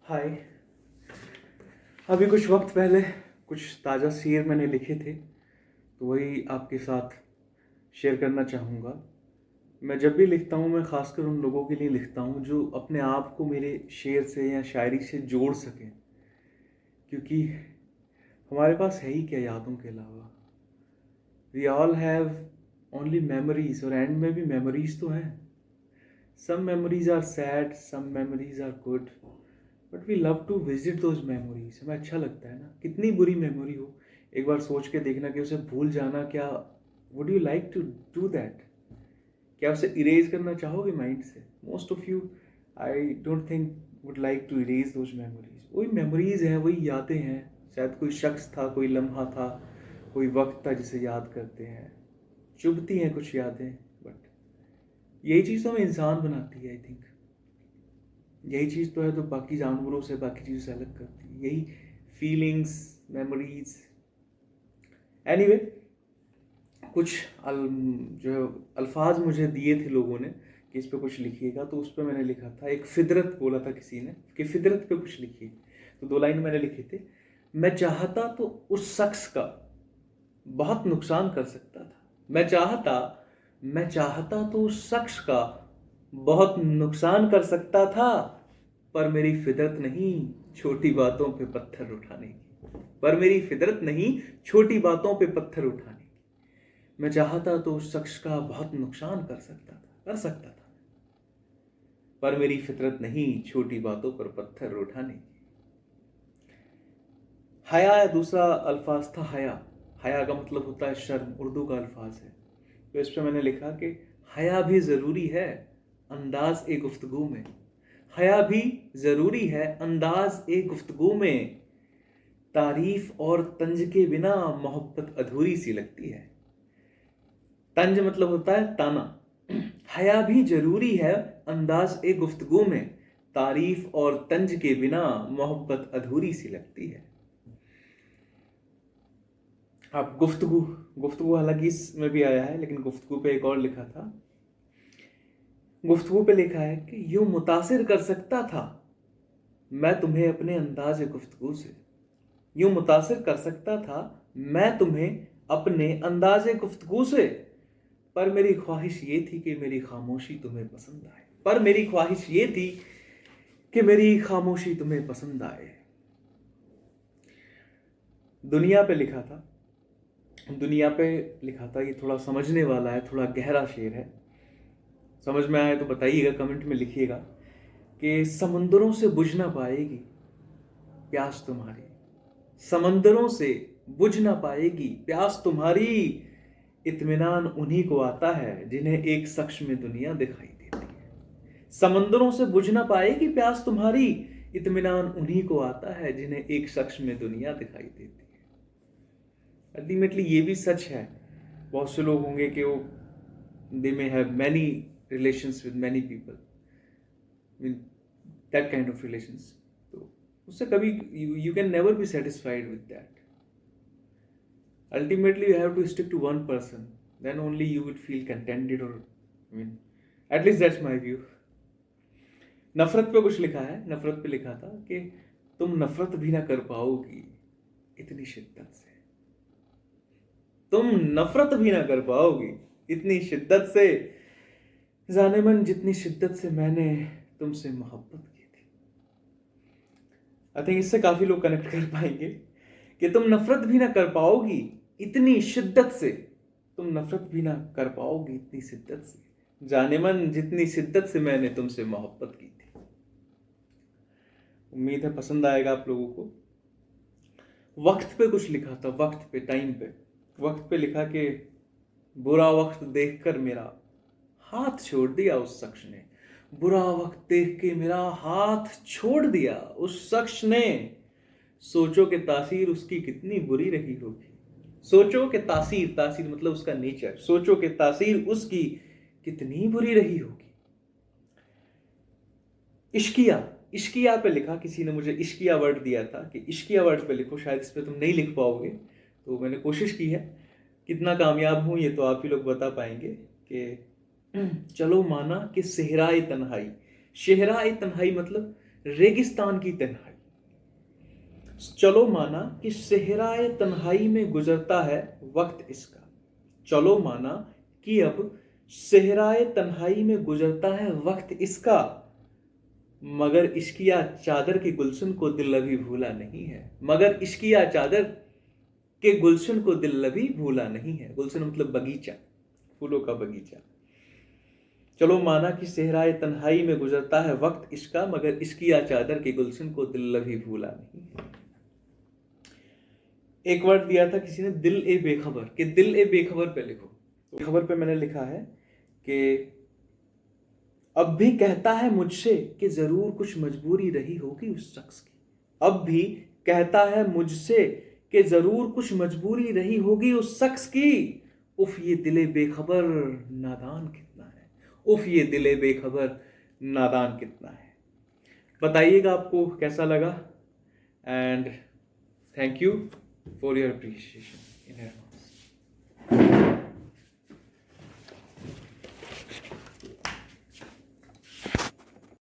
हाय। अभी कुछ वक्त पहले कुछ ताज़ा शेर मैंने लिखे थे, तो वही आपके साथ शेयर करना चाहूँगा। मैं जब भी लिखता हूँ, मैं ख़ासकर उन लोगों के लिए लिखता हूँ जो अपने आप को मेरे शेर से या शायरी से जोड़ सकें, क्योंकि हमारे पास है ही क्या यादों के अलावा। We all have only memories, और एंड में भी मेमोरीज तो हैं। Some memories are sad, some memories are good, but we love to visit those memories. हमें अच्छा लगता है ना, कितनी बुरी मेमोरी हो, एक बार सोच के देखना कि उसे भूल जाना। क्या would you like to do that? क्या उसे इरेज करना चाहोगे माइंड से? Most of you, I don't think, would like to erase those memories. वही मेमोरीज हैं, वही यादें हैं। शायद कोई शख्स था, कोई लम्हा था, कोई वक्त था जिसे याद करते हैं। चुभती हैं कुछ यादें, बट यही चीज़ तो हमें इंसान बनाती है। आई थिंक यही चीज़ तो है जो बाकी जानवरों से, बाकी चीज़ों से अलग करती है, यही फीलिंग्स, मेमोरीज। एनीवे, कुछ जो अल्फाज मुझे दिए थे लोगों ने कि इस पे कुछ लिखिएगा, तो उस पर मैंने लिखा था, एक फितरत बोला था किसी ने कि फितरत पे कुछ लिखिए। तो 2 लाइन मैंने लिखे थे। मैं चाहता तो उस शख्स का बहुत नुकसान कर सकता था। मैं चाहता तो उस शख्स का बहुत नुकसान कर सकता था, पर मेरी फितरत नहीं छोटी बातों पे पत्थर उठाने की। पर मेरी फितरत नहीं छोटी बातों पे पत्थर उठाने की। मैं चाहता तो उस शख्स का बहुत नुकसान कर सकता था, पर मेरी फितरत नहीं छोटी बातों पर पत्थर उठाने की। हया दूसरा अल्फाज था, हया। हया का मतलब होता है शर्म, उर्दू का अल्फाज है। तो इस पर मैंने लिखा कि हया भी ज़रूरी है अंदाज ए गुफ्तगू में। हया भी ज़रूरी है अंदाज ए गुफ्तगू में। तारीफ और तंज के बिना मोहब्बत अधूरी सी लगती है। तंज मतलब होता है ताना। हया भी जरूरी है अंदाज ए गुफ्तगू में। तारीफ और तंज के बिना मोहब्बत अधूरी सी लगती है। अब गुफ्तगू, गुफ्तगू हालांकि इसमें भी आया है, लेकिन गुफ्तगू पे एक और लिखा था। गुफ्तगू पे लिखा है कि यूं मुतासिर कर सकता था मैं तुम्हें अपने अंदाज गुफ्तगू से। यूं मुतासिर कर सकता था मैं तुम्हें अपने अंदाज गुफ्तगू से, पर मेरी ख्वाहिश ये थी कि मेरी खामोशी तुम्हें पसंद आए। पर मेरी ख्वाहिश ये थी कि मेरी खामोशी तुम्हें पसंद आए। दुनिया पे लिखा था। दुनिया पे लिखा था, ये थोड़ा समझने वाला है, थोड़ा गहरा शेर है। समझ में आए तो बताइएगा, कमेंट में लिखिएगा कि समंदरों से बुझ ना पाएगी प्यास तुम्हारी। समंदरों से बुझ ना पाएगी प्यास तुम्हारी। इत्मीनान उन्हीं को आता है जिन्हें एक शख्स में दुनिया दिखाई देती है। समंदरों से बुझ ना पाएगी प्यास तुम्हारी। इत्मीनान उन्हीं को आता है जिन्हें एक शख्स में दुनिया दिखाई देती है। अल्टीमेटली ये भी सच है। बहुत से लोग होंगे कि वो they may have many relations with many people, that kind of relations. तो उससे कभी you can never be satisfied with that. Ultimately, you have to stick to one person. Then only you would feel contented, or at least that's my view. नफरत पे कुछ लिखा है। नफरत पे लिखा था कि तुम नफरत भी ना कर पाओगी इतनी शिद्दत से। तुम नफरत भी ना कर पाओगी इतनी शिद्दत से, जाने मन जितनी शिद्दत से मैंने तुमसे मोहब्बत की थी। आई थिंक इससे काफी लोग कनेक्ट कर पाएंगे कि तुम नफरत भी ना कर पाओगी इतनी शिद्दत से। तुम नफरत भी ना कर पाओगी इतनी शिद्दत से, जाने मन जितनी शिद्दत से मैंने तुमसे मोहब्बत की थी। उम्मीद है पसंद आएगा आप लोगों को। वक्त पे कुछ लिखा था, वक्त पे, टाइम पे। वक्त पे लिखा कि बुरा वक्त देखकर मेरा हाथ छोड़ दिया उस शख्स ने। बुरा वक्त देख के मेरा हाथ छोड़ दिया उस शख्स ने। सोचो कि तासीर उसकी कितनी बुरी रही होगी। सोचो कि तासीर, तासीर मतलब उसका नेचर। सोचो कि तासीर उसकी कितनी बुरी रही होगी। इश्किया, इश्किया पे लिखा। किसी ने मुझे इश्किया वर्ड दिया था कि इश्किया वर्ड पे लिखो, शायद इस पे तुम नहीं लिख पाओगे। तो मैंने कोशिश की है। कितना कामयाब हूँ ये तो आप ही लोग बता पाएंगे कि चलो माना कि सेहराए तन्हाई, शेहराए तन्हाई मतलब रेगिस्तान की तन्हाई। चलो माना कि सेहराए तन्हाई में गुजरता है वक्त इसका। चलो माना कि अब सेहराए तन्हाई में गुजरता है वक्त इसका, मगर इश्किया चादर के गुलशन को दिल अभी भूला नहीं है। मगर इश्किया चादर के गुलशन को दिल अभी भूला नहीं है। गुलशन मतलब बगीचा, फूलों का बगीचा। चलो माना कि सेहराए तन्हाई में गुजरता है वक्त इसका, मगर इश्किया चादर के गुलशन को दिल अभी भूला नहीं है। एक वर्ड दिया था किसी ने, दिल ए बेखबर, कि दिल ए बेखबर पे लिखो। तो बेखबर पे मैंने लिखा है कि अब भी कहता है मुझसे कि जरूर कुछ मजबूरी रही होगी उस शख्स की। अब भी कहता है मुझसे कि जरूर कुछ मजबूरी रही होगी उस शख्स की। उफ ये दिले बेखबर नादान कितना है। उफ ये दिले बेखबर नादान कितना है। बताइएगा आपको कैसा लगा, and thank you for your appreciation in